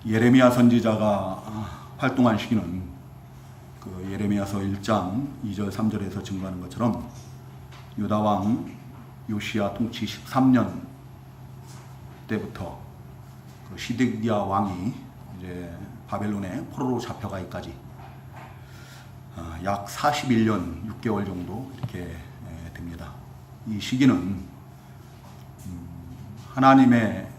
예레미야 선지자가 활동한 시기는 그 예레미야서 1장 2절 3절에서 증거하는 것처럼 유다왕 요시야 통치 13년 때부터 그 시드기야 왕이 이제 바벨론에 포로로 잡혀가기까지 약 41년 6개월 정도 이렇게 됩니다. 이 시기는 하나님의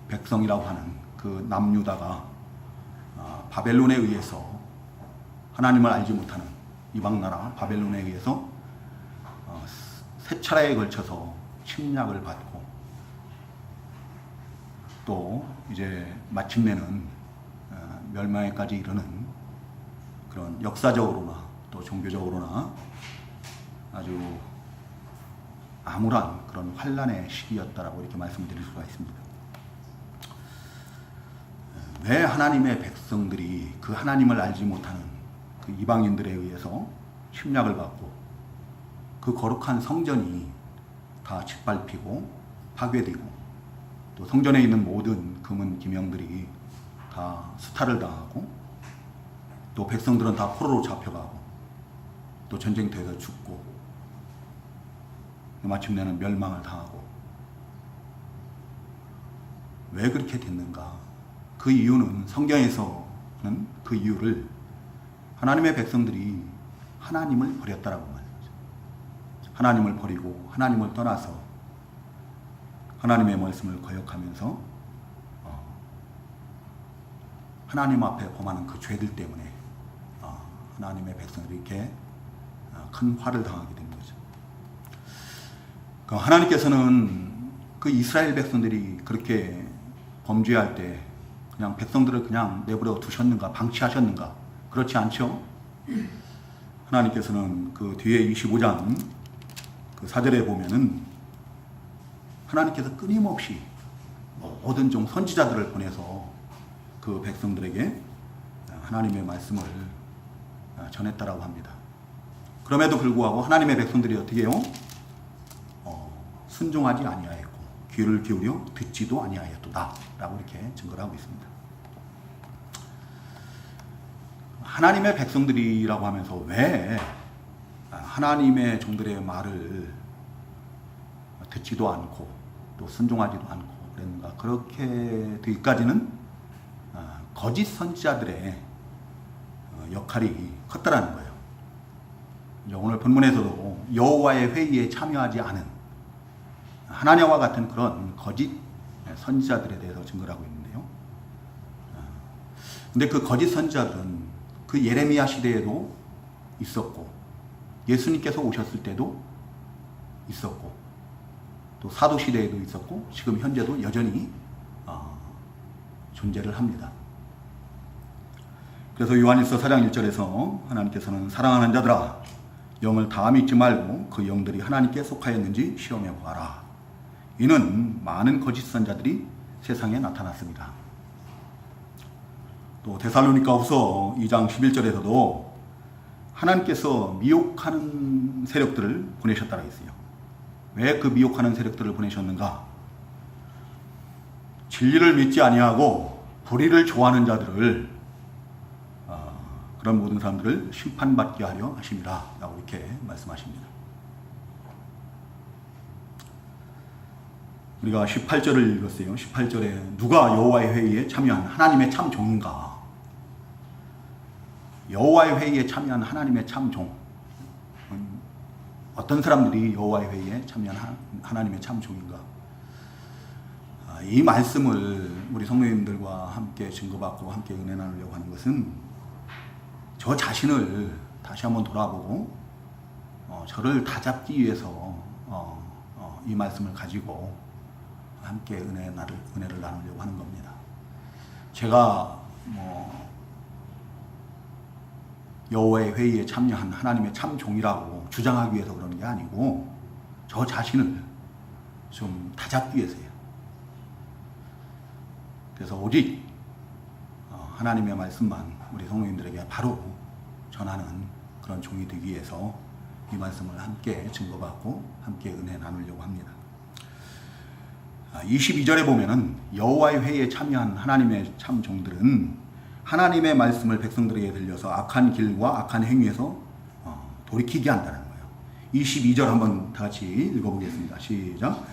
백성이라고 하는 그 남유다가 바벨론에 의해서 하나님을 알지 못하는 이방 나라 바벨론에 의해서 세 차례에 걸쳐서 침략을 받고 또 이제 마침내는 멸망에까지 이르는 그런 역사적으로나 또 종교적으로나 아주 암울한 그런 환란의 시기였다라고 이렇게 말씀드릴 수가 있습니다. 왜 하나님의 백성들이 그 하나님을 알지 못하는 그 이방인들에 의해서 침략을 받고 그 거룩한 성전이 다 짓밟히고 파괴되고 또 성전에 있는 모든 금은 기명들이 다 수탈을 당하고 또 백성들은 다 포로로 잡혀가고 또 전쟁터에서 죽고 마침내는 멸망을 당하고 왜 그렇게 됐는가? 그 이유는 성경에서는 그 이유를 하나님의 백성들이 하나님을 버렸다라고 말합니다. 하나님을 버리고 하나님을 떠나서 하나님의 말씀을 거역하면서 하나님 앞에 범하는 그 죄들 때문에 하나님의 백성들이 이렇게 큰 화를 당하게 된 거죠. 하나님께서는 그 이스라엘 백성들이 그렇게 범죄할 때 그냥 백성들을 그냥 내버려 두셨는가, 방치하셨는가? 그렇지 않죠? 하나님께서는 그 뒤에 25장 그 4절에 보면은 하나님께서 끊임없이 모든 종 선지자들을 보내서 그 백성들에게 하나님의 말씀을 전했다라고 합니다. 그럼에도 불구하고 하나님의 백성들이 어떻게 해요? 순종하지 아니하였고 귀를 기울여 듣지도 아니하였도다 라고 이렇게 증거를 하고 있습니다. 하나님의 백성들이라고 하면서 왜 하나님의 종들의 말을 듣지도 않고 또 순종하지도 않고 그랬는가? 그렇게 되기까지는 거짓 선지자들의 역할이 컸다라는 거예요. 오늘 본문에서도 여호와의 회의에 참여하지 않은 하나님과 같은 그런 거짓 선지자들에 대해서 증거를 하고 있는데요. 근데 그 거짓 선지자들은 그 예레미야 시대에도 있었고 예수님께서 오셨을 때도 있었고 또 사도 시대에도 있었고 지금 현재도 여전히 존재를 합니다. 그래서 요한일서 4장 1절에서 하나님께서는 사랑하는 자들아 영을 다 믿지 말고 그 영들이 하나님께 속하였는지 시험해 보아라. 이는 많은 거짓 선자들이 세상에 나타났습니다. 또 데살로니가후서 2장 11절에서도 하나님께서 미혹하는 세력들을 보내셨다고 했어요. 왜 그 미혹하는 세력들을 보내셨는가? 진리를 믿지 아니하고 불의를 좋아하는 자들을 그런 모든 사람들을 심판받게 하려 하심이라 라고 이렇게 말씀하십니다. 우리가 18절을 읽었어요. 18절에 누가 여호와의 회의에 참여한 하나님의 참 종인가? 여호와의 회의에 참여한 하나님의 참 종. 어떤 사람들이 여호와의 회의에 참여한 하나님의 참 종인가? 이 말씀을 우리 성도님들과 함께 증거받고 함께 은혜 나누려고 하는 것은 저 자신을 다시 한번 돌아보고 저를 다잡기 위해서 이 말씀을 가지고 함께 은혜를 나누려고 하는 겁니다. 제가 여호와의 회의에 참여한 하나님의 참 종이라고 주장하기 위해서 그러는 게 아니고 저 자신을 좀 다잡기 위해서예요. 그래서 오직 하나님의 말씀만 우리 성도님들에게 바로 전하는 그런 종이 되기 위해서 이 말씀을 함께 증거받고 함께 은혜 나누려고 합니다. 22절에 보면은 여호와의 회의에 참여한 하나님의 참 종들은 하나님의 말씀을 백성들에게 들려서 악한 길과 악한 행위에서 돌이키게 한다는 거예요. 22절 한번 다 같이 읽어보겠습니다. 시작.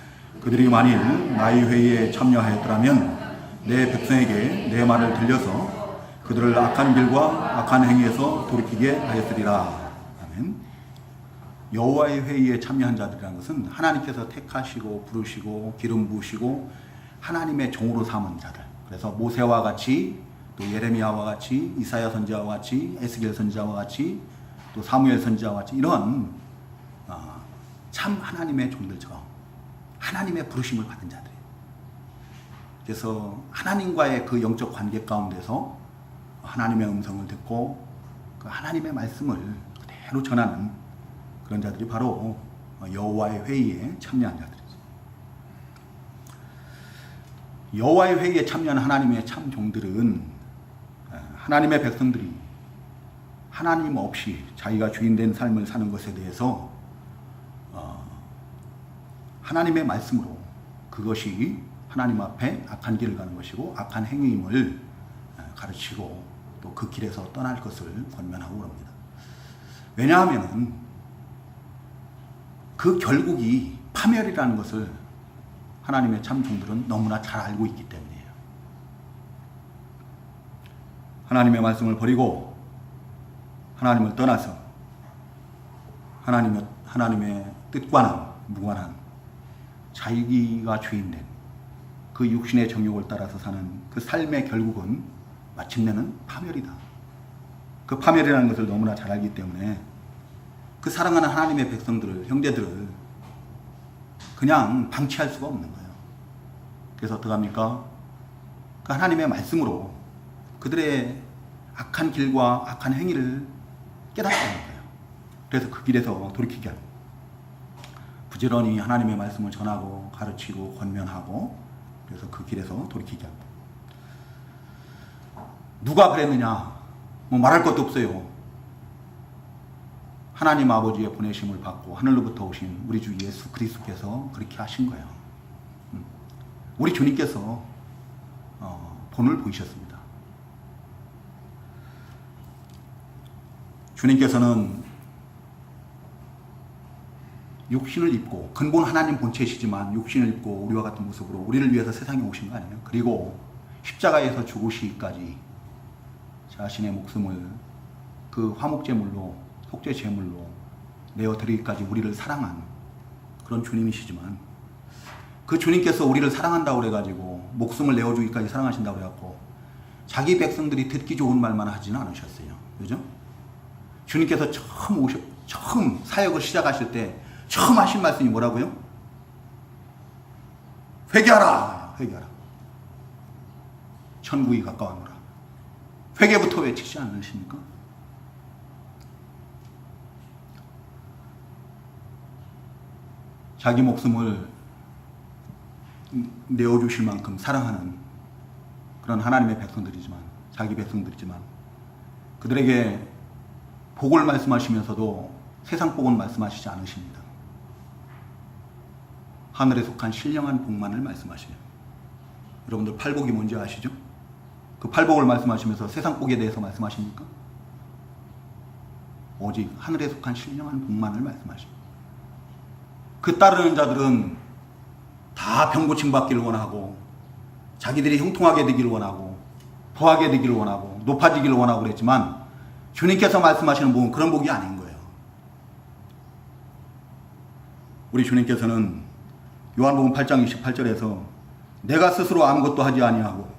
그들이 만일 나의 회의에 참여하였더라면 내 백성에게 내 말을 들려서 그들을 악한 길과 악한 행위에서 돌이키게 하였으리라. 아멘. 여호와의 회의에 참여한 자들이라는 것은 하나님께서 택하시고 부르시고 기름 부으시고 하나님의 종으로 삼은 자들. 그래서 모세와 같이 또 예레미야와 같이 이사야 선지자와 같이 에스겔 선지자와 같이 또 사무엘 선지자와 같이 이런 참 하나님의 종들처럼 하나님의 부르심을 받은 자들이에요. 그래서 하나님과의 그 영적 관계 가운데서 하나님의 음성을 듣고 그 하나님의 말씀을 그대로 전하는 그런 자들이 바로 여호와의 회의에 참여한 자들이죠. 여호와의 회의에 참여한 하나님의 참 종들은 하나님의 백성들이 하나님 없이 자기가 주인된 삶을 사는 것에 대해서 하나님의 말씀으로 그것이 하나님 앞에 악한 길을 가는 것이고 악한 행위임을 가르치고 또 그 길에서 떠날 것을 권면하고 그럽니다. 왜냐하면 그 결국이 파멸이라는 것을 하나님의 참 종들은 너무나 잘 알고 있기 때문이에요. 하나님의 말씀을 버리고 하나님을 떠나서 하나님의 뜻과는 무관한 자기가 주인된 그 육신의 정욕을 따라서 사는 그 삶의 결국은 마침내는 파멸이다. 그 파멸이라는 것을 너무나 잘 알기 때문에 그 사랑하는 하나님의 백성들을, 형제들을 그냥 방치할 수가 없는 거예요. 그래서 어떡합니까? 그 하나님의 말씀으로 그들의 악한 길과 악한 행위를 깨닫게 하는 거예요. 그래서 그 길에서 돌이키게 하고 부지런히 하나님의 말씀을 전하고 가르치고 권면하고 그래서 그 길에서 돌이키게 하고 누가 그랬느냐? 뭐 말할 것도 없어요. 하나님 아버지의 보내심을 받고 하늘로부터 오신 우리 주 예수 그리스도께서 그렇게 하신 거예요. 우리 주님께서 본을 보이셨습니다. 주님께서는 육신을 입고 근본 하나님 본체시지만 육신을 입고 우리와 같은 모습으로 우리를 위해서 세상에 오신 거 아니에요. 그리고 십자가에서 죽으시기까지 자신의 목숨을 그 화목제물로 속죄제물로 내어드리기까지 우리를 사랑한 그런 주님이시지만 그 주님께서 우리를 사랑한다고 그래가지고 목숨을 내어주기까지 사랑하신다고 그래갖고 자기 백성들이 듣기 좋은 말만 하지는 않으셨어요. 그죠? 주님께서 처음 사역을 시작하실 때 처음 하신 말씀이 뭐라고요? 회개하라! 회개하라. 천국이 가까웠노라. 회개부터 외치지 않으십니까? 자기 목숨을 내어주실 만큼 사랑하는 그런 하나님의 백성들이지만 자기 백성들이지만 그들에게 복을 말씀하시면서도 세상 복은 말씀하시지 않으십니다. 하늘에 속한 신령한 복만을 말씀하시네요. 여러분들 팔복이 뭔지 아시죠? 그 팔복을 말씀하시면서 세상 복에 대해서 말씀하십니까? 오직 하늘에 속한 신령한 복만을 말씀하십니다. 그 따르는 자들은 다 병고침 받기를 원하고 자기들이 형통하게 되기를 원하고 부하게 되기를 원하고 높아지기를 원하고 그랬지만 주님께서 말씀하시는 복은 그런 복이 아닌 거예요. 우리 주님께서는 요한복음 8장 28절에서 내가 스스로 아무것도 하지 아니하고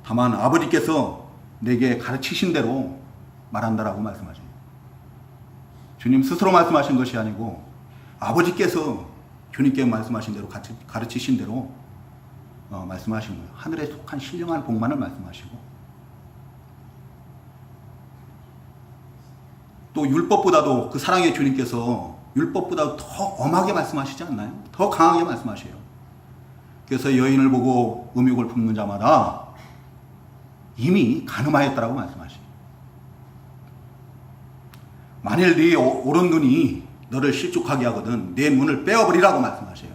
다만 아버지께서 내게 가르치신 대로 말한다라고 말씀하십니다. 주님 스스로 말씀하신 것이 아니고 아버지께서 주님께 말씀하신 대로 가르치신 대로 말씀하신 거예요. 하늘에 속한 신령한 복만을 말씀하시고 또 율법보다도 그 사랑의 주님께서 율법보다 더 엄하게 말씀하시지 않나요? 더 강하게 말씀하셔요. 그래서 여인을 보고 음욕을 품는 자마다 이미 간음하였다라고 말씀하셔요. 만일 네 오른 눈이 너를 실족하게 하거든 내 눈을 빼어버리라고 말씀하셔요.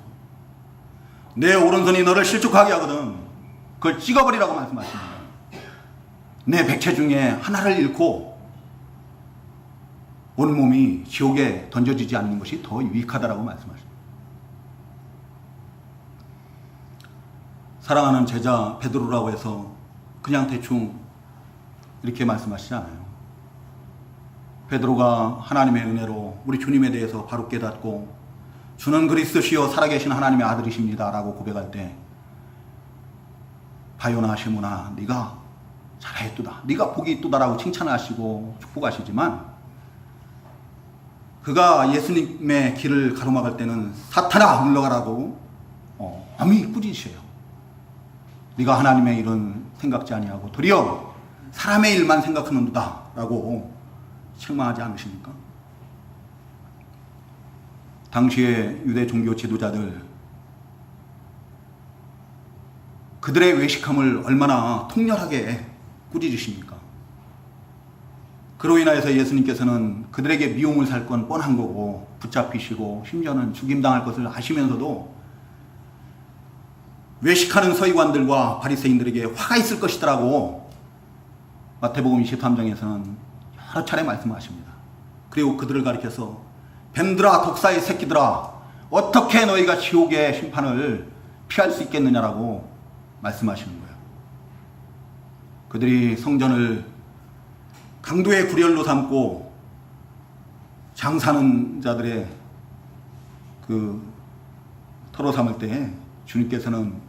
내 오른손이 너를 실족하게 하거든 그걸 찍어버리라고 말씀하십니다. 내 백체 중에 하나를 잃고 온몸이 지옥에 던져지지 않는 것이 더 유익하다라고 말씀하십니다. 사랑하는 제자 베드로라고 해서 그냥 대충 이렇게 말씀하시지 않아요. 베드로가 하나님의 은혜로 우리 주님에 대해서 바로 깨닫고 주는 그리스도시요 살아계신 하나님의 아들이십니다 라고 고백할 때 바요나 시몬아 네가 잘하였도다 네가 복이 있도다라고 칭찬하시고 축복하시지만 그가 예수님의 길을 가로막을 때는 사탄아 물러가라고 엄히 꾸짖으셔요. 네가 하나님의 일은 생각지 아니하고 도리어 사람의 일만 생각하는도다 라고 책망하지 않으십니까? 당시의 유대 종교 지도자들 그들의 외식함을 얼마나 통렬하게 꾸짖으십니까? 그로 인하여서 예수님께서는 그들에게 미움을 살 건 뻔한 거고 붙잡히시고 심지어는 죽임당할 것을 아시면서도 외식하는 서기관들과 바리새인들에게 화가 있을 것이더라고 마태복음 23장에서는 여러 차례 말씀하십니다. 그리고 그들을 가리켜서 뱀들아 독사의 새끼들아 어떻게 너희가 지옥의 심판을 피할 수 있겠느냐라고 말씀하시는 거예요. 그들이 성전을 강도의 구렬로 삼고 장사하는 자들의 그 터로 삼을 때 주님께서는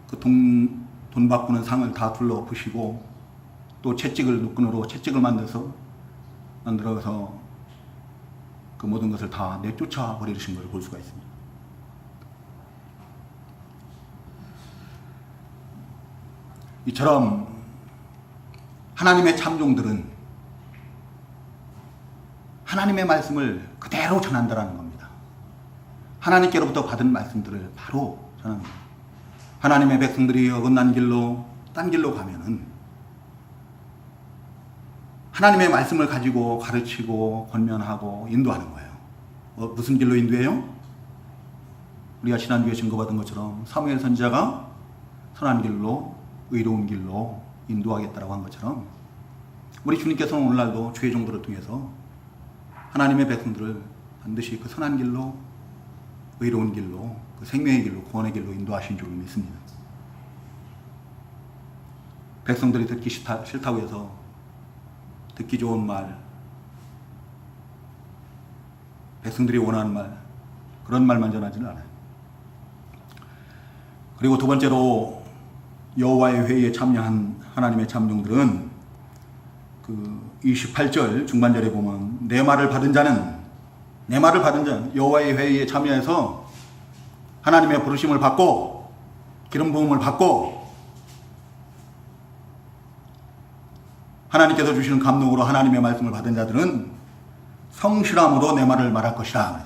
그 돈 바꾸는 상을 다 둘러 엎으시고 또 채찍을 노끈으로 채찍을 만들어서 그 모든 것을 다 내쫓아 버리신 걸 볼 수가 있습니다. 이처럼 하나님의 참종들은 하나님의 말씀을 그대로 전한다라는 겁니다. 하나님께로부터 받은 말씀들을 바로 전하는 겁니다. 하나님의 백성들이 어긋난 길로 딴 길로 가면은 하나님의 말씀을 가지고 가르치고 권면하고 인도하는 거예요. 무슨 길로 인도해요? 우리가 지난주에 증거받은 것처럼 사무엘 선지자가 선한 길로 의로운 길로 인도하겠다라고 한 것처럼 우리 주님께서는 오늘날도 주의 종들을 통해서 하나님의 백성들을 반드시 그 선한 길로 의로운 길로 그 생명의 길로 구원의 길로 인도하신 줄 믿습니다. 백성들이 듣기 싫다고 해서 듣기 좋은 말, 백성들이 원하는 말, 그런 말만 전하지는 않아요. 그리고 두 번째로 여호와의 회의에 참여한 하나님의 참종들은 그 28절 중반절에 보면 내 말을 받은 자는 여호와의 회의에 참여해서 하나님의 부르심을 받고 기름 부음을 받고 하나님께서 주시는 감동으로 하나님의 말씀을 받은 자들은 성실함으로 내 말을 말할 것이라.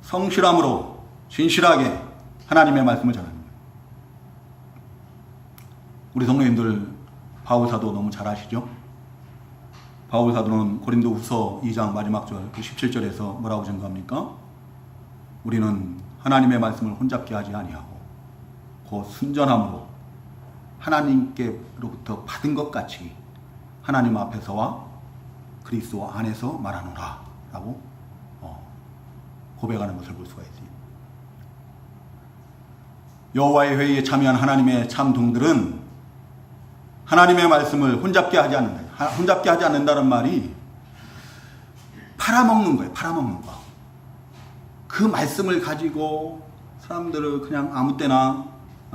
성실함으로 진실하게 하나님의 말씀을 전합니다. 우리 성도님들 바울 사도 너무 잘 아시죠? 바울 사도는 고린도 후서 2장 마지막 절 그 17절에서 뭐라고 증거합니까? 우리는 하나님의 말씀을 혼잡게 하지 아니하고 곧 순전함으로 하나님께로부터 받은 것 같이 하나님 앞에서와 그리스도 안에서 말하노라 라고 고백하는 것을 볼 수가 있습니다. 여호와의 회의에 참여한 하나님의 참종들은 하나님의 말씀을 혼잡게 하지 않는다. 혼잡게 하지 않는다는 말이 팔아먹는 거예요. 팔아먹는 거. 그 말씀을 가지고 사람들을 그냥 아무 때나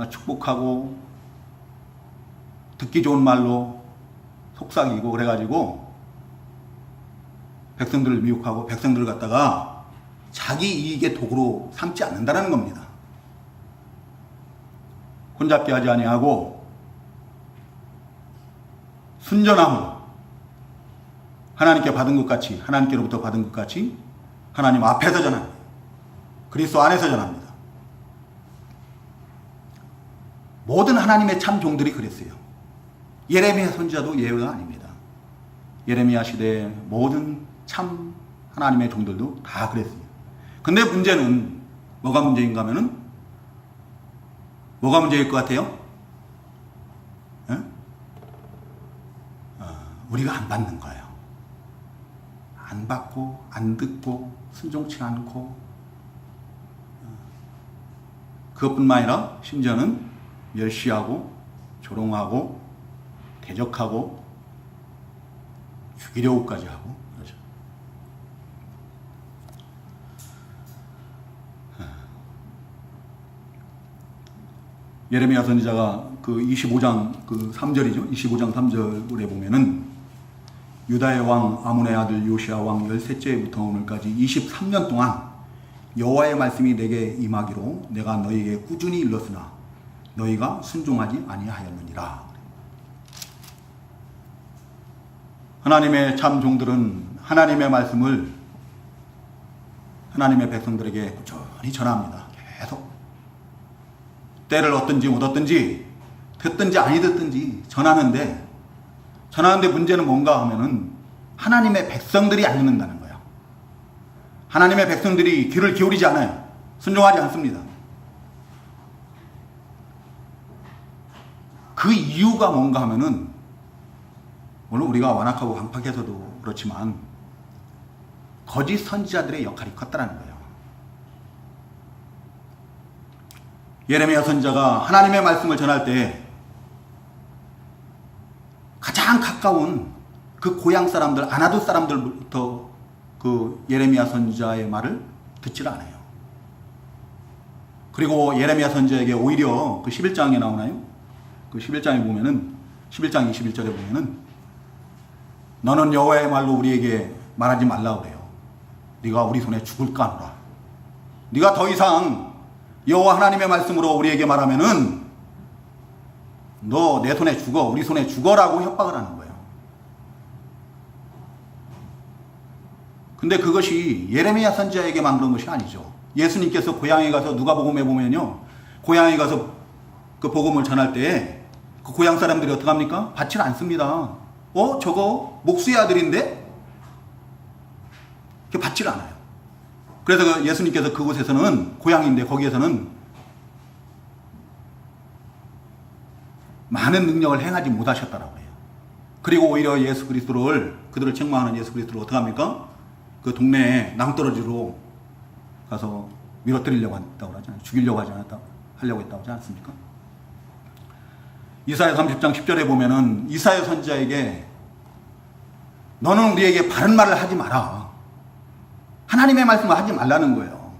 축복하고 듣기 좋은 말로 속삭이고 그래가지고 백성들을 미혹하고 백성들을 갖다가 자기 이익의 도구로 삼지 않는다는 겁니다. 혼잡게 하지 아니하고 순전함으로 하나님께 받은 것 같이 하나님께로부터 받은 것 같이 하나님 앞에서 전합니다. 그리스도 안에서 전합니다. 모든 하나님의 참 종들이 그랬어요. 예레미야 선지자도 예외가 아닙니다. 예레미야 시대의 모든 참 하나님의 종들도 다 그랬어요. 근데 문제는 뭐가 문제인가 하면은 뭐가 문제일 것 같아요? 예? 우리가 안 받는 거예요. 안 받고, 안 듣고, 순종치 않고, 그것뿐만 아니라 심지어는 멸시하고, 조롱하고, 대적하고, 죽이려고까지 하고, 그러죠. 예레미야 선지자가 그 25장 그 3절이죠. 25장 3절에 보면은 유다의 왕 아몬의 아들 요시야 왕 13째부터 오늘까지 23년 동안 여호와의 말씀이 내게 임하기로 내가 너희에게 꾸준히 일렀으나 너희가 순종하지 아니하였느니라. 하나님의 참 종들은 하나님의 말씀을 하나님의 백성들에게 꾸준히 전합니다. 계속 때를 얻든지 못 얻든지 듣든지 아니 듣든지 전하는데 문제는 뭔가 하면은 하나님의 백성들이 안 듣는다는 거예요. 하나님의 백성들이 귀를 기울이지 않아요. 순종하지 않습니다. 그 이유가 뭔가 하면은 물론 우리가 완악하고 강팍해서도 그렇지만 거짓 선지자들의 역할이 컸다는 거예요. 예레미야 선지자가 하나님의 말씀을 전할 때 가장 가까운 그 고향 사람들, 아나돗 사람들부터 그 예레미야 선지자의 말을 듣질 않아요. 그리고 예레미야 선지자에게 오히려 그 11장에 나오나요? 그 11장에 보면은 11장 21절에 보면은 너는 여호와의 말로 우리에게 말하지 말라 그래요. 네가 우리 손에 죽을까 하노라. 네가 더 이상 여호와 하나님의 말씀으로 우리에게 말하면은 너 내 손에 죽어, 우리 손에 죽어라고 협박을 하는 거예요. 근데 그것이 예레미야 선지자에게만 그런 것이 아니죠. 예수님께서 고향에 가서 누가복음에 보면요, 고향에 가서 그 복음을 전할 때 그 고향 사람들이 어떻게 합니까? 받질 않습니다. 저거 목수의 아들인데? 이렇게 받질 않아요. 그래서 예수님께서 그곳에서는, 고향인데 거기에서는 많은 능력을 행하지 못하셨다라고 해요. 그리고 오히려 예수 그리스도를, 그들을 책망하는 예수 그리스도를 어떻게 합니까? 그 동네에 낭떠러지로 가서 밀어뜨리려고 했다고 하잖아요. 죽이려고 하려고 했다고 하지 않습니까? 이사야 30장 10절에 보면은 이사야 선지자에게 너는 우리에게 바른 말을 하지 마라. 하나님의 말씀을 하지 말라는 거예요.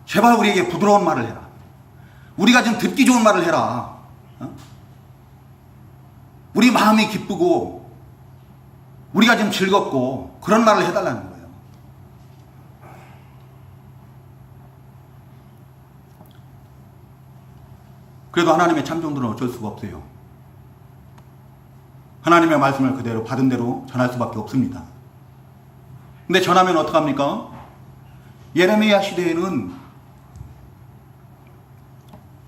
제발 우리에게 부드러운 말을 해라. 우리가 좀 듣기 좋은 말을 해라. 우리 마음이 기쁘고 우리가 좀 즐겁고 그런 말을 해달라는 거예요. 그래도 하나님의 참종들은 어쩔 수가 없어요. 하나님의 말씀을 그대로 받은 대로 전할 수밖에 없습니다. 근데 전하면 어떡합니까? 예레미야 시대에는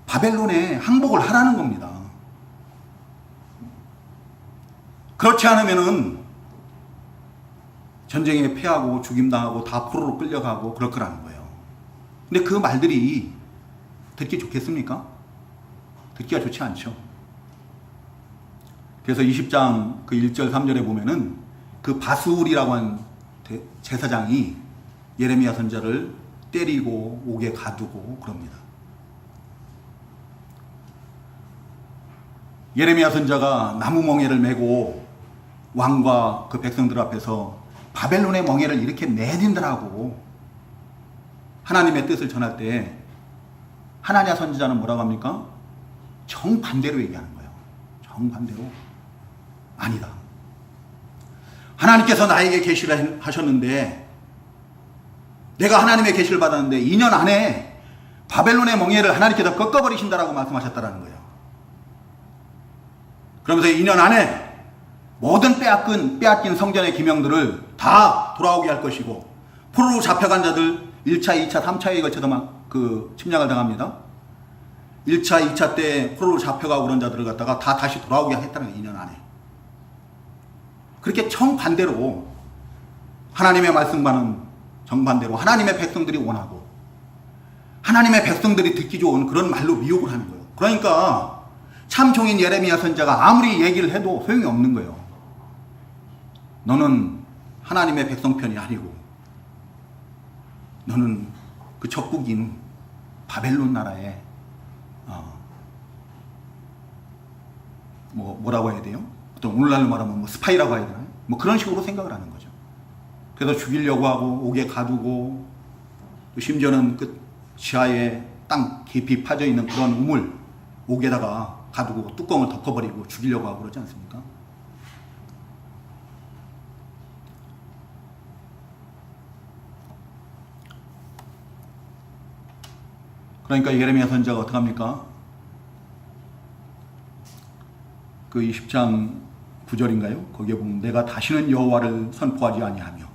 바벨론에 항복을 하라는 겁니다. 그렇지 않으면은 전쟁에 패하고 죽임당하고 다 포로로 끌려가고 그럴 거라는 거예요. 근데 그 말들이 듣기 좋겠습니까? 듣기가 좋지 않죠. 그래서 20장 그 1절 3절에 보면은 그 바수울이라고 한 제사장이 예레미야 선지자를 때리고 옥에 가두고 그럽니다. 예레미야 선지자가 나무 멍에를 메고 왕과 그 백성들 앞에서 바벨론의 멍에를 이렇게 내딛으라고 하나님의 뜻을 전할 때 하나냐 선지자는 뭐라고 합니까? 정반대로 얘기하는 거예요. 정반대로. 아니다. 하나님께서 나에게 계시를 하셨는데 내가 하나님의 계시를 받았는데 2년 안에 바벨론의 멍에를 하나님께서 꺾어버리신다라고 말씀하셨다는 거예요. 그러면서 2년 안에 모든 빼앗긴 성전의 기명들을 다 돌아오게 할 것이고 포로로 잡혀간 자들 1차, 2차, 3차에 걸쳐서 막 그 침략을 당합니다. 1차, 2차 때 포로로 잡혀가고 그런 자들을 갖다가 다 다시 돌아오게 했다는 거예요. 2년 안에. 그렇게 정반대로 하나님의 말씀과는 정반대로 하나님의 백성들이 원하고 하나님의 백성들이 듣기 좋은 그런 말로 미혹을 하는 거예요. 그러니까 참 종인 예레미야 선지자가 아무리 얘기를 해도 소용이 없는 거예요. 너는 하나님의 백성 편이 아니고 너는 그 적국인 바벨론 나라의 뭐라고 해야 돼요? 어떤 오늘날로 말하면 뭐 스파이라고 해야 되나요? 뭐 그런 식으로 생각을 하는 거죠. 그래서 죽이려고 하고 옥에 가두고 또 심지어는 그 지하에 땅 깊이 파져 있는 그런 우물 옥에다가 가두고 뚜껑을 덮어버리고 죽이려고 하고 그러지 않습니까? 그러니까 예레미야 선지자가 어떻게 합니까? 그 20장 9절인가요? 거기에 보면 내가 다시는 여호와를 선포하지 아니하며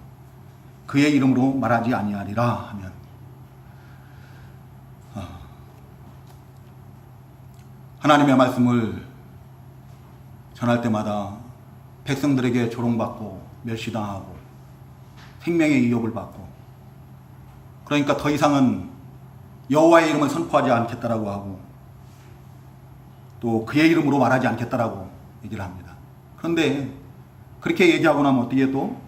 그의 이름으로 말하지 아니하리라 하면 하나님의 말씀을 전할 때마다 백성들에게 조롱받고 멸시당하고 생명의 위협을 받고 그러니까 더 이상은 여호와의 이름을 선포하지 않겠다라고 하고 또 그의 이름으로 말하지 않겠다라고 얘기를 합니다. 그런데 그렇게 얘기하고 나면 어떻게 또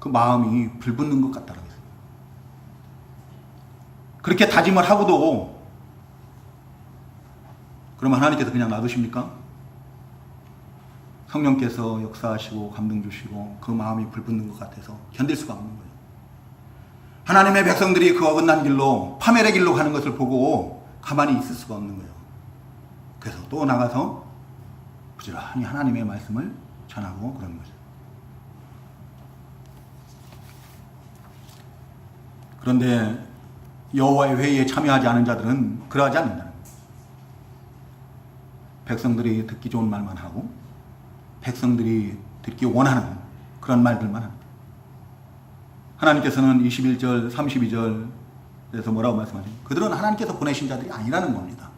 그 마음이 불붙는 것 같다라고 했어요. 그렇게 다짐을 하고도 그러면 하나님께서 그냥 놔두십니까? 성령께서 역사하시고 감동 주시고 그 마음이 불붙는 것 같아서 견딜 수가 없는 거예요. 하나님의 백성들이 그 어긋난 길로 파멸의 길로 가는 것을 보고 가만히 있을 수가 없는 거예요. 그래서 또 나가서 부지런히 하나님의 말씀을 전하고 그런 거죠. 그런데 여호와의 회의에 참여하지 않은 자들은 그러하지 않는다는 거예요. 백성들이 듣기 좋은 말만 하고 백성들이 듣기 원하는 그런 말들만 합니다. 하나님께서는 21절, 32절에서 뭐라고 말씀하세요? 그들은 하나님께서 보내신 자들이 아니라는 겁니다.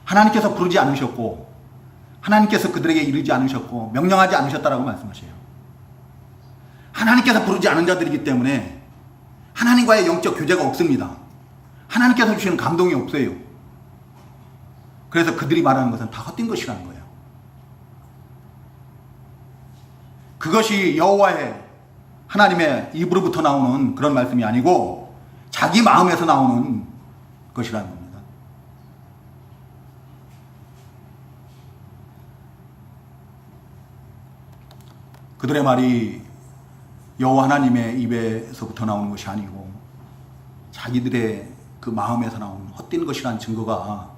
하나님께서 부르지 않으셨고 하나님께서 그들에게 이르지 않으셨고 명령하지 않으셨다라고 말씀하셔요. 하나님께서 부르지 않은 자들이기 때문에 하나님과의 영적 교제가 없습니다. 하나님께서 주시는 감동이 없어요. 그래서 그들이 말하는 것은 다 헛된 것이라는 거예요. 그것이 여호와의 하나님의 입으로부터 나오는 그런 말씀이 아니고 자기 마음에서 나오는 것이라는 겁니다. 그들의 말이 여호와 하나님의 입에서부터 나오는 것이 아니고 자기들의 그 마음에서 나오는 헛된 것이라는 증거가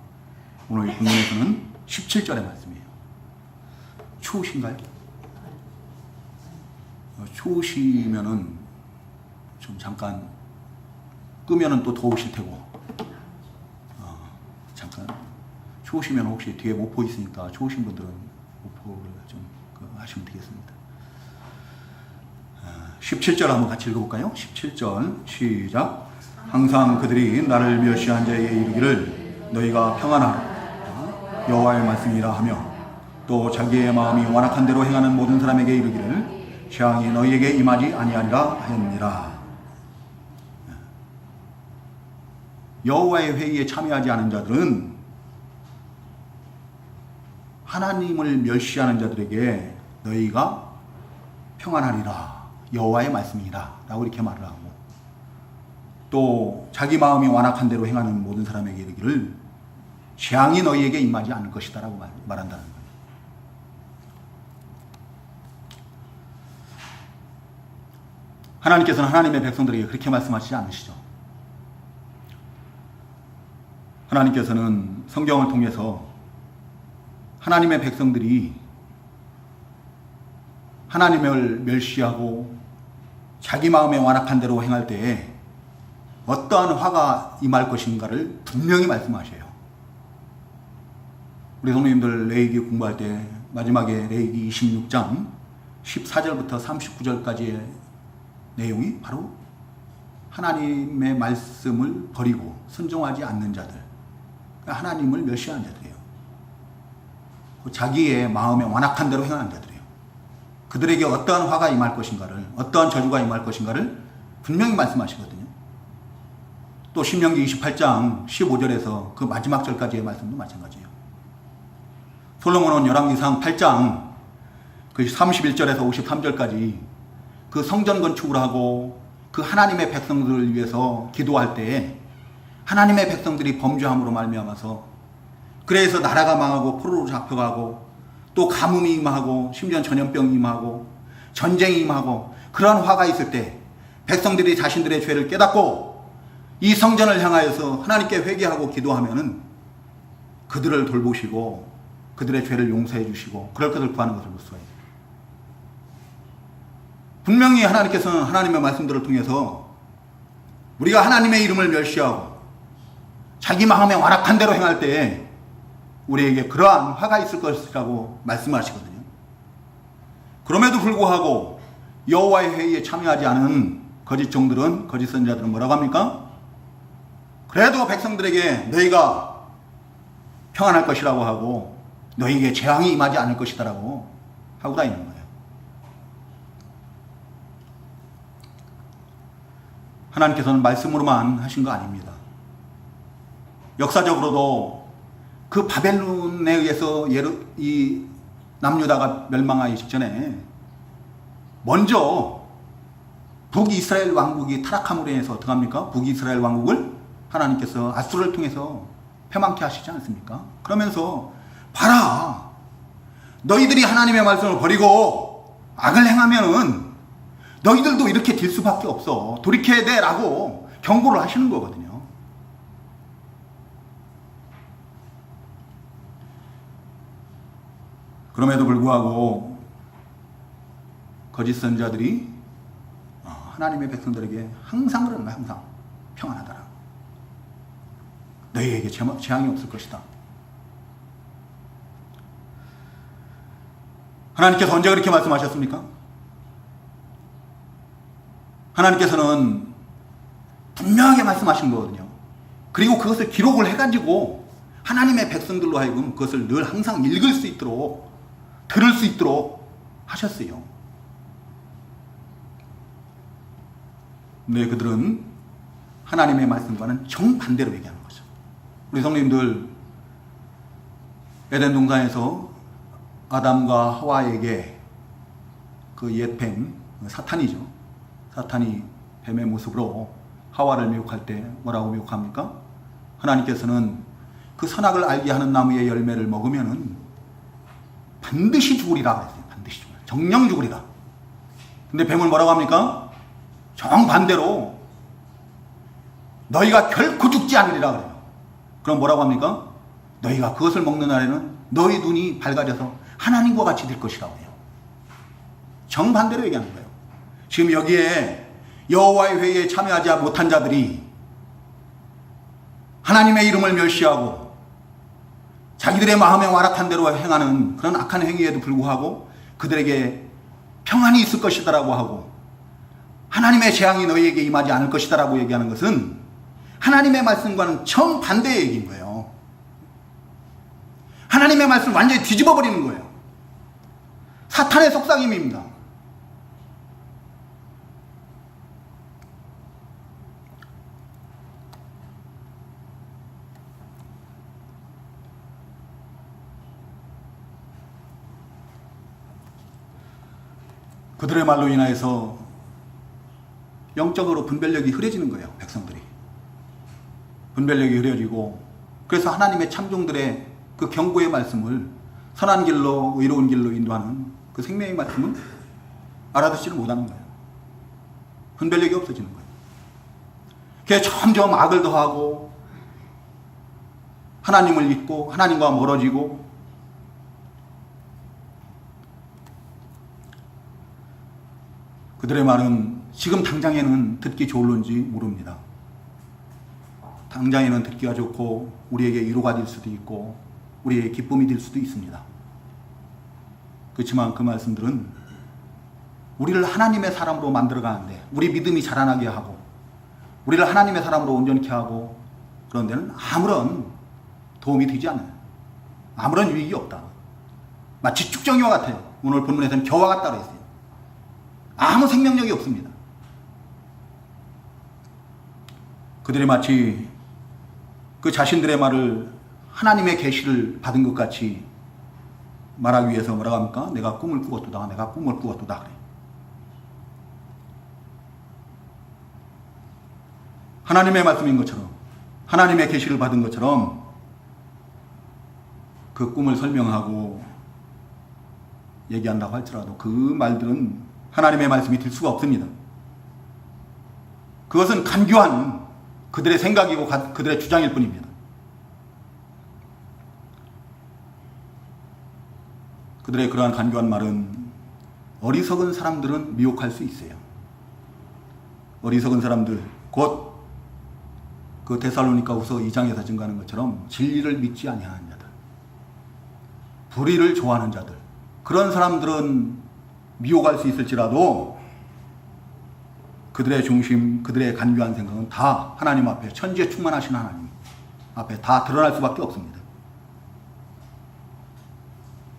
오늘 본문에서는 17절의 말씀이에요. 추우신가요? 추우시면은 좀 잠깐 끄면은 또 더우실 테고 잠깐 추우시면 혹시 뒤에 모포 있으니까 추우신 분들은 모포를 좀 하시면 되겠습니다. 17절 한번 같이 읽어볼까요? 17절 시작. 항상 그들이 나를 멸시한 자에게 이르기를 너희가 평안하라 여호와의 말씀이라 하며 또 자기의 마음이 완악한 대로 행하는 모든 사람에게 이르기를 재앙이 너희에게 임하지 아니하리라 하였느니라. 여호와의 회의에 참여하지 않은 자들은 하나님을 멸시하는 자들에게 너희가 평안하리라 여호와의 말씀이라 라고 이렇게 말을 하고 또 자기 마음이 완악한 대로 행하는 모든 사람에게 이르기를 재앙이 너희에게 임하지 않을 것이다 라고 말한다는 거예요. 하나님께서는 하나님의 백성들에게 그렇게 말씀하시지 않으시죠. 하나님께서는 성경을 통해서 하나님의 백성들이 하나님을 멸시하고 자기 마음에 완악한 대로 행할 때에 어떠한 화가 임할 것인가를 분명히 말씀하셔요. 우리 성도님들 레위기 공부할 때 마지막에 레위기 26장 14절부터 39절까지의 내용이 바로 하나님의 말씀을 버리고 순종하지 않는 자들, 하나님을 멸시하는 자들이에요. 자기의 마음에 완악한 대로 행하는 자들이에요. 그들에게 어떠한 화가 임할 것인가를, 어떠한 저주가 임할 것인가를 분명히 말씀하시거든요. 또 신명기 28장 15절에서 그 마지막 절까지의 말씀도 마찬가지예요. 솔로몬은 열왕기상 8장 그 31절에서 53절까지 그 성전 건축을 하고 그 하나님의 백성들을 위해서 기도할 때에 하나님의 백성들이 범죄함으로 말미암아서 그래서 나라가 망하고 포로로 잡혀가고 또 가뭄이 임하고 심지어 전염병이 임하고 전쟁이 임하고 그러한 화가 있을 때 백성들이 자신들의 죄를 깨닫고 이 성전을 향하여서 하나님께 회개하고 기도하면은 그들을 돌보시고 그들의 죄를 용서해 주시고 그럴 것을 구하는 것을 볼 수가 있어요. 분명히 하나님께서는 하나님의 말씀들을 통해서 우리가 하나님의 이름을 멸시하고 자기 마음에 완악한 대로 행할 때에 우리에게 그러한 화가 있을 것이라고 말씀하시거든요. 그럼에도 불구하고 여호와의 회의에 참여하지 않은 거짓 종들은, 거짓 선지자들은 뭐라고 합니까? 그래도 백성들에게 너희가 평안할 것이라고 하고 너희에게 재앙이 임하지 않을 것이다라고 하고 다니는 거예요. 하나님께서는 말씀으로만 하신 거 아닙니다. 역사적으로도 그 바벨론에 의해서 이 남유다가 멸망하기 직전에 먼저 북이스라엘 왕국이 타락함으로 인해서 어떡합니까? 북이스라엘 왕국을 하나님께서 아수르를 통해서 패망케 하시지 않습니까? 그러면서 봐라, 너희들이 하나님의 말씀을 버리고 악을 행하면은 너희들도 이렇게 될 수밖에 없어. 돌이켜야 돼 라고 경고를 하시는 거거든요. 그럼에도 불구하고 거짓 선지자들이 하나님의 백성들에게 항상 그러는 거야. 항상 평안하더라. 너희에게 재앙이 없을 것이다. 하나님께서 언제 그렇게 말씀하셨습니까? 하나님께서는 분명하게 말씀하신 거거든요. 그리고 그것을 기록을 해가지고 하나님의 백성들로 하여금 그것을 늘 항상 읽을 수 있도록, 들을 수 있도록 하셨어요. 근데 그들은 하나님의 말씀과는 정반대로 얘기하는 거죠. 우리 성도님들, 에덴 동산에서 아담과 하와에게 그 옛뱀, 사탄이죠. 사탄이 뱀의 모습으로 하와를 미혹할 때 뭐라고 미혹합니까? 하나님께서는 그 선악을 알게 하는 나무의 열매를 먹으면은 반드시 죽으리라 그랬어요. 반드시 죽으리라. 정령 죽으리라. 근데 뱀은 뭐라고 합니까? 정반대로 너희가 결코 죽지 않으리라 그래요. 그럼 뭐라고 합니까? 너희가 그것을 먹는 날에는 너희 눈이 밝아져서 하나님과 같이 될 것이라고 해요. 정반대로 얘기하는 거예요. 지금 여기에 여호와의 회의에 참여하지 못한 자들이 하나님의 이름을 멸시하고 자기들의 마음에 완악한 대로 행하는 그런 악한 행위에도 불구하고 그들에게 평안이 있을 것이다라고 하고 하나님의 재앙이 너희에게 임하지 않을 것이다라고 얘기하는 것은 하나님의 말씀과는 정반대의 얘기인 거예요. 하나님의 말씀을 완전히 뒤집어 버리는 거예요. 사탄의 속삭임입니다. 그들의 말로 인하여서 영적으로 분별력이 흐려지는 거예요. 백성들이 분별력이 흐려지고, 그래서 하나님의 참종들의 그 경고의 말씀을 선한 길로 의로운 길로 인도하는 그 생명의 말씀은 알아듣지를 못하는 거예요. 분별력이 없어지는 거예요. 그래서 점점 악을 더하고 하나님을 잊고 하나님과 멀어지고, 그들의 말은 지금 당장에는 듣기 좋을런지 모릅니다. 당장에는 듣기가 좋고 우리에게 위로가 될 수도 있고 우리에게 기쁨이 될 수도 있습니다. 그렇지만 그 말씀들은 우리를 하나님의 사람으로 만들어가는데, 우리 믿음이 자라나게 하고 우리를 하나님의 사람으로 온전케 하고 그런 데는 아무런 도움이 되지 않아요. 아무런 유익이 없다. 마치 쭉정이와 같아요. 오늘 본문에서는 겨와 같다고 했어요. 아무 생명력이 없습니다. 그들이 마치 그 자신들의 말을 하나님의 계시를 받은 것 같이 말하기 위해서 뭐라고 합니까? 내가 꿈을 꾸었도다. 내가 꿈을 꾸었도다. 그래. 하나님의 말씀인 것처럼, 하나님의 계시를 받은 것처럼 그 꿈을 설명하고 얘기한다고 할지라도 그 말들은 하나님의 말씀이 될 수가 없습니다. 그것은 간교한 그들의 생각이고 그들의 주장일 뿐입니다. 그들의 그러한 간교한 말은 어리석은 사람들은 미혹할 수 있어요. 어리석은 사람들, 곧 그 데살로니가후서 2장에서 증거하는 것처럼 진리를 믿지 아니하는 자들, 불의를 좋아하는 자들, 그런 사람들은 미혹할 수 있을지라도 그들의 중심, 그들의 간교한 생각은 다 하나님 앞에, 천지에 충만하신 하나님 앞에 다 드러날 수밖에 없습니다.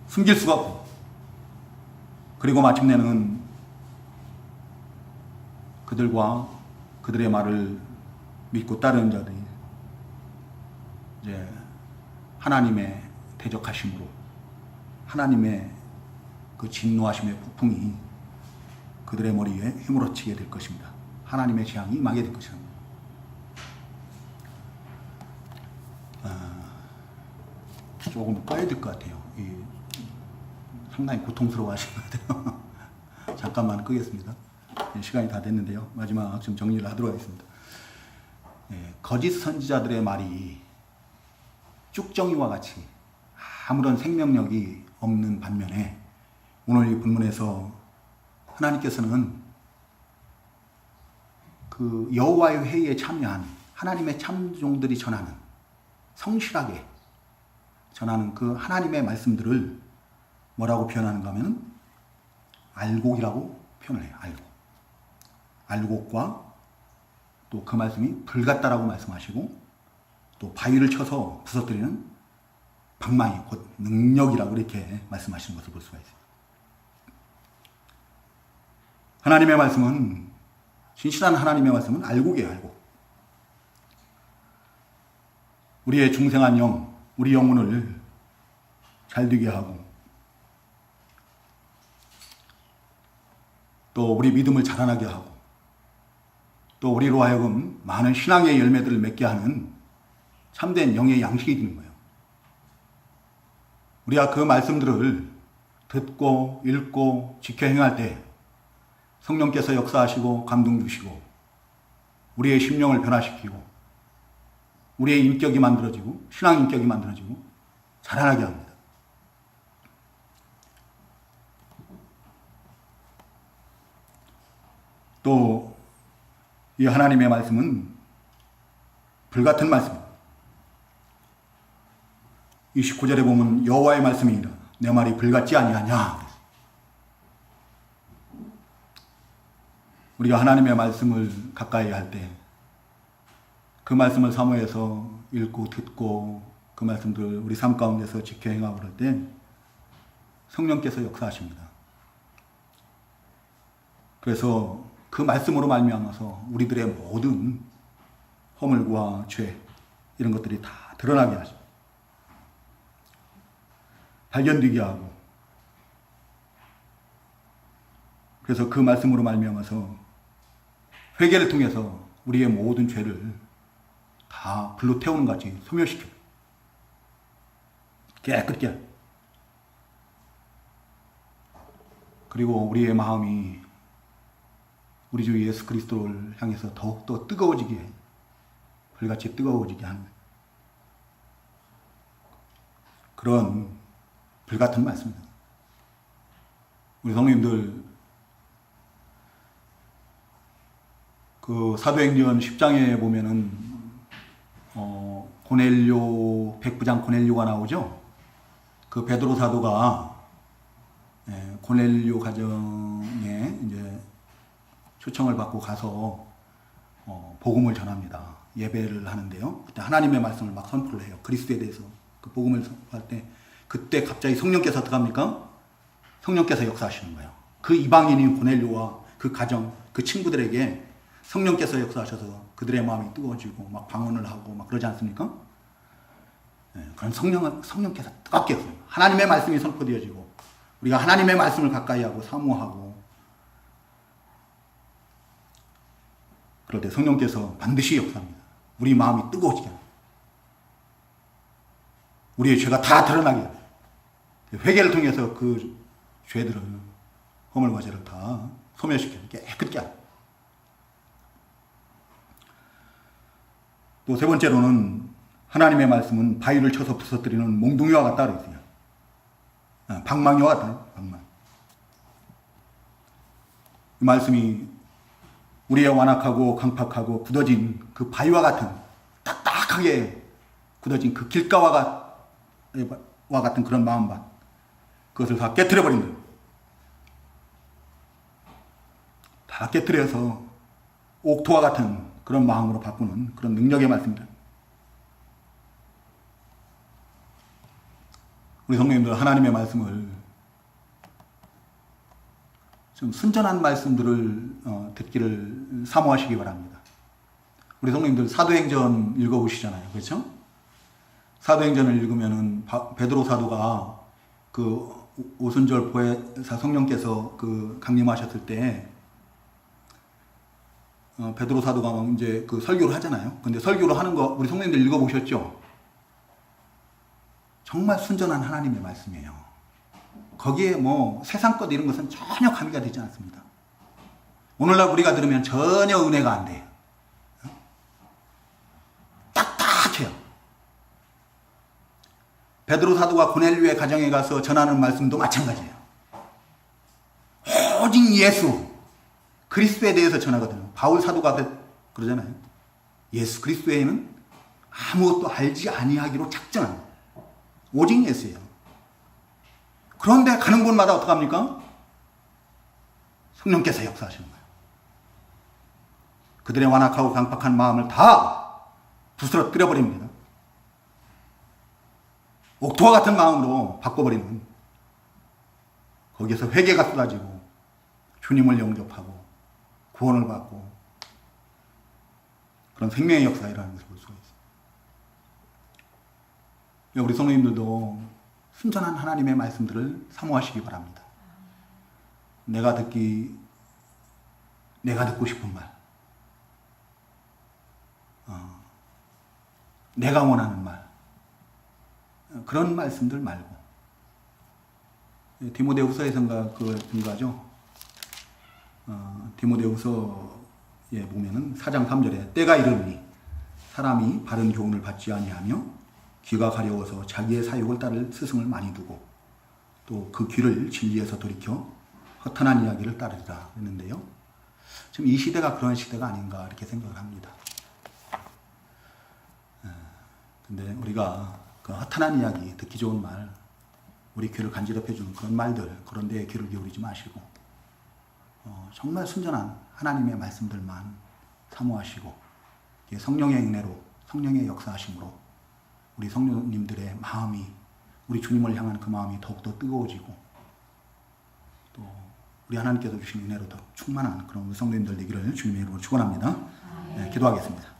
숨길 수가 없고, 그리고 마침내는 그들과 그들의 말을 믿고 따르는 자들이 이제 하나님의 대적하심으로 하나님의 그 진노하심의 폭풍이 그들의 머리에 휘몰아치게 될 것입니다. 하나님의 재앙이 임하게 될 것입니다. 조금 꺼야 될 것 같아요. 상당히 고통스러워 하시는 것 같아요. 잠깐만 끄겠습니다. 시간이 다 됐는데요. 마지막 좀 정리를 하도록 하겠습니다. 거짓 선지자들의 말이 쭉정이와 같이 아무런 생명력이 없는 반면에 오늘 이 본문에서 하나님께서는 그 여호와의 회의에 참여한 하나님의 참종들이 전하는, 성실하게 전하는 그 하나님의 말씀들을 뭐라고 표현하는가 하면 알곡이라고 표현을 해요. 알곡과 또 그 말씀이 불같다라고 말씀하시고, 또 바위를 쳐서 부서뜨리는 방망이, 곧 능력이라고 이렇게 말씀하시는 것을 볼 수가 있어요. 하나님의 말씀은, 신실한 하나님의 말씀은 알곡이에요. 알곡. 우리의 중생한 영, 우리 영혼을 잘 되게 하고 또 우리 믿음을 자라나게 하고 또 우리로 하여금 많은 신앙의 열매들을 맺게 하는 참된 영의 양식이 되는 거예요. 우리가 그 말씀들을 듣고 읽고 지켜 행할 때 성령께서 역사하시고 감동 주시고 우리의 심령을 변화시키고 우리의 인격이 만들어지고 신앙 인격이 만들어지고 자라나게 합니다. 또 이 하나님의 말씀은 불같은 말씀입니다. 29절에 보면 여호와의 말씀이니라 내 말이 불같지 아니하냐. 우리가 하나님의 말씀을 가까이 할 때 그 말씀을 사모해서 읽고 듣고 그 말씀들을 우리 삶 가운데서 지켜 행하고 그럴 때 성령께서 역사하십니다. 그래서 그 말씀으로 말미암아서 우리들의 모든 허물과 죄 이런 것들이 다 드러나게 하죠. 발견되게 하고 그래서 그 말씀으로 말미암아서 회개를 통해서 우리의 모든 죄를 다 불로 태우는 것 같이 소멸시켜요. 깨끗게. 그리고 우리의 마음이 우리 주 예수 그리스도를 향해서 더욱더 뜨거워지게, 불같이 뜨거워지게 하는 그런 불같은 말씀입니다. 우리 성도님들 그 사도행전 10장에 보면은 고넬료, 백부장 고넬료가 나오죠. 그 베드로 사도가 고넬료 가정에 이제 초청을 받고 가서 복음을 전합니다. 예배를 하는데요. 그때 하나님의 말씀을 막 선포를 해요. 그리스도에 대해서 그 복음을 선포할 때 그때 갑자기 성령께서 어떻게 합니까? 성령께서 역사하시는 거예요. 그 이방인인 고넬료와 그 가정, 그 친구들에게 성령께서 역사하셔서 그들의 마음이 뜨거워지고 막 방언을 하고 막 그러지 않습니까? 그런 성령께서 뜨겁게 했어요. 하나님의 말씀이 선포되어지고 우리가 하나님의 말씀을 가까이 하고 사모하고 그럴 때 성령께서 반드시 역사합니다. 우리 마음이 뜨거워지게 합니다. 우리의 죄가 다 드러나게 합니다. 회개를 통해서 그 죄들을 허물과 죄를 다 소멸시켜 깨끗게 합니다. 또 세 번째로는 하나님의 말씀은 바위를 쳐서 부서뜨리는 몽둥이와 같다 그랬어요. 방망이와 같다. 방망이. 이 말씀이 우리의 완악하고 강팍하고 굳어진 그 바위와 같은 딱딱하게 굳어진 그 길가와 같은 그런 마음밭 그것을 다 깨트려 버린 거예요. 다 깨트려서 옥토와 같은 그런 마음으로 바꾸는 그런 능력의 말씀입니다. 우리 성도님들 하나님의 말씀을 좀 순전한 말씀들을 듣기를 사모하시기 바랍니다. 우리 성도님들 사도행전 읽어보시잖아요. 그렇죠? 사도행전을 읽으면은 베드로 사도가 그 오순절 보혜사 성령께서 그 강림하셨을 때 베드로 사도가 이제 그 설교를 하잖아요. 근데 설교를 하는 거 우리 성도님들 읽어보셨죠? 정말 순전한 하나님의 말씀이에요. 거기에 뭐 세상 것 이런 것은 전혀 가미가 되지 않습니다. 오늘날 우리가 들으면 전혀 은혜가 안 돼요. 딱딱해요. 베드로 사도가 고넬료의 가정에 가서 전하는 말씀도 마찬가지예요. 오직 예수 그리스도에 대해서 전하거든요. 바울 사도가 그러잖아요. 예수 그리스도 외에는 아무것도 알지 아니하기로 작정합니다. 오직 예수예요. 그런데 가는 곳마다 어떡합니까? 성령께서 역사하시는 거예요. 그들의 완악하고 강팍한 마음을 다 부스러뜨려 버립니다. 옥토와 같은 마음으로 바꿔버리는 거기에서 회개가 쏟아지고 주님을 영접하고 구원을 받고 그런 생명의 역사라는 것을 볼 수가 있습니다. 우리 성도님들도 순전한 하나님의 말씀들을 사모하시기 바랍니다. 내가 듣고 싶은 말, 내가 원하는 말, 그런 말씀들 말고 디모데후서에선가 그거죠. 디모데후서에 보면은 4장 3절에 때가 이르니 사람이 바른 교훈을 받지 아니하며 귀가 가려워서 자기의 사욕을 따를 스승을 많이 두고 또 그 귀를 진리에서 돌이켜 허탄한 이야기를 따르리라 했는데요. 지금 이 시대가 그런 시대가 아닌가 이렇게 생각을 합니다. 근데 우리가 그 허탄한 이야기, 듣기 좋은 말, 우리 귀를 간지럽혀주는 그런 말들, 그런 데에 귀를 기울이지 마시고 정말 순전한 하나님의 말씀들만 사모하시고 성령의 은혜로, 성령의 역사하심으로 우리 성도님들의 마음이 우리 주님을 향한 그 마음이 더욱더 뜨거워지고 또 우리 하나님께서 주신 은혜로 더 충만한 그런 우리 성도님들 되기를 주님의 이름으로 축원합니다. 네, 기도하겠습니다.